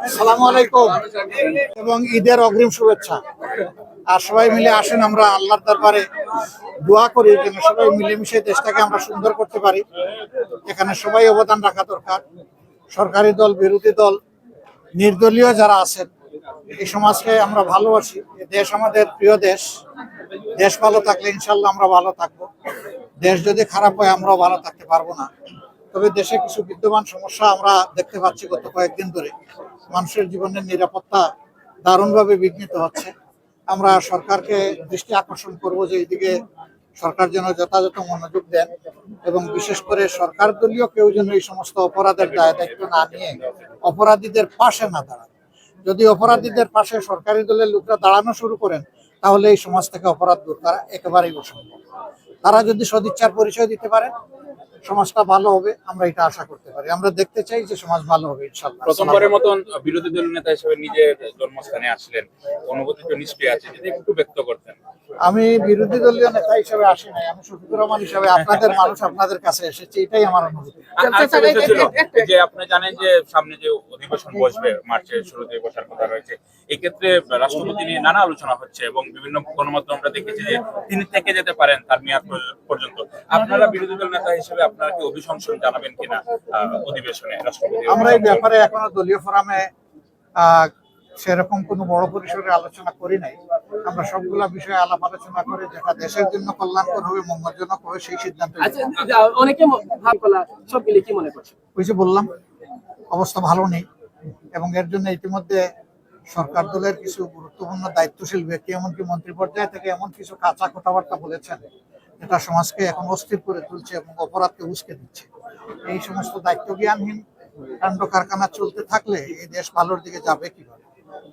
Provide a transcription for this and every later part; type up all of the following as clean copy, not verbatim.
আসসালামু আলাইকুম এবং ঈদের অগ্রিম শুভেচ্ছা। আর সবাই মিলে আসেন, আমরা আল্লাহর দরবারে দোয়া করি যেন সবাই মিলেমিশে দেশটাকে আমরা সুন্দর করতে পারি। এখানে সবাই অবদান রাখা দরকার। সরকারি দল, বিরোধী দল, নির্দলীয় যারা আছেন, এই সমাজকে আমরা ভালোবাসি। দেশ আমাদের প্রিয় দেশ। দেশ ভালো থাকলে ইনশাল্লাহ আমরা ভালো থাকবো। দেশ যদি খারাপ হয় আমরাও ভালো থাকতে পারবো না। তবে দেশে কিছু বিদ্যমান সমস্যা আমরা দেখতে পাচ্ছি গত কয়েকদিন ধরে। মানুষের জীবনের নিরাপত্তা দারুণভাবে বিঘ্নিত হচ্ছে। আমরা সরকারকে দৃষ্টি আকর্ষণ করব যে এইদিকে সরকার যেন যথাযথ মনোযোগ দেন এবং বিশেষ করে সরকার দলীয় কেউ যেন এই সমস্ত অপরাধের দায় দায়িত্ব না নিয়ে অপরাধীদের পাশে না দাঁড়ান। যদি অপরাধীদের পাশে সরকারি দলের লোকরা দাঁড়ানো শুরু করেন তাহলে এই সমাজ থেকে অপরাধ দূর করা একেবারেই অসম্ভব। তারা যদি সদিচ্ছার পরিচয় দিতে পারে সমাজটা ভালো হবে, আমরা এটা আশা করতে পারি। আমরা দেখতে চাই যে সমাজ ভালো হবে ইনশাআল্লাহ। প্রথমবারের মতন বিরোধী দল নেতা হিসেবে নিজের জন্মস্থানে আসলেন, অনুভূতি তো নিশ্চয়ই আছে, যদি একটু ব্যক্ত করতেন। আমি বিরোধী দলীয় নেতা হিসেবে আসি নাই, আমি শফিকুর রহমান হিসেবে আপনাদের মানুষ আপনাদের কাছে এসেছি, এটাই আমার অনুভূতি। যে আপনি জানেন যে সামনে যে অধিবেশন বসবে, মার্চের শুরুতে বসার কথা রয়েছে, এই ক্ষেত্রে রাষ্ট্রপতি নিয়ে নানা আলোচনা হচ্ছে এবং বিভিন্ন গণমাধ্যমে আমরা দেখেছি যে তিনি থেকে যেতে পারেন তার মেয়াদ পর্যন্ত। আপনারা বিরোধী দল নেতা হিসেবে আপনারা কি অভিশংসন জানাবেন কিনা অধিবেশনে রাষ্ট্রপতি? আমরা এই ব্যাপারে এখনো দলীয় ফোরামে সেরকম কোনো বড় পরিসরে আলোচনা করি নাই। আমরা সবগুলা বিষয়ে আলাপ আলোচনা করে যেটা দেশের জন্য কল্যাণকর হবে, মঙ্গলজনক হবে, সেই সিদ্ধান্ত। ওই যে বললাম, অবস্থা ভালো নেই এবং এর জন্য ইতিমধ্যে সরকার দলের কিছু গুরুত্বপূর্ণ দায়িত্বশীল ব্যক্তি এমনকি মন্ত্রী পর্যায়ে থেকে এমন কিছু কাঁচা কথাবার্তা বলেছেন যেটা সমাজকে এখন অস্থির করে তুলছে এবং অপরাধকে উস্কে দিচ্ছে। এই সমস্ত দায়িত্ব জ্ঞানহীন কাণ্ড কারখানা চলতে থাকলে এই দেশ ভালোর দিকে যাবে কিভাবে?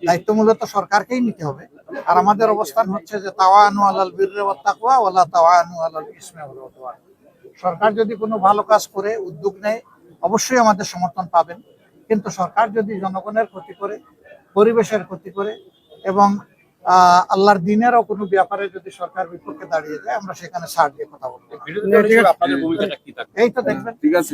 দায়িত্ব মূলত সরকারকেই নিতে হবে। আর আমাদের অবস্থান হচ্ছে যে তাওয়ানু আলাল বিররি ওয়াত তাকওয়া ওয়ালা তাওয়ানু আলাল ইসমি ওয়াল উদওয়ান। সরকার যদি কোনো ভালো কাজ করে, উদ্যোগ নেয়, অবশ্যই আমাদের সমর্থন পাবেন। কিন্তু সরকার যদি জনগণের ক্ষতি করে, পরিবেশের ক্ষতি করে এবং আল্লাহর দিনেরও কোনো ব্যাপারে যদি সরকার বিপক্ষে দাঁড়িয়ে যায়, আমরা সেখানে ছাড় দিয়ে কথা বলবো। আপনাদের ভূমিকাটা কি থাকবে? এই তো দেখবেন। ঠিক আছে।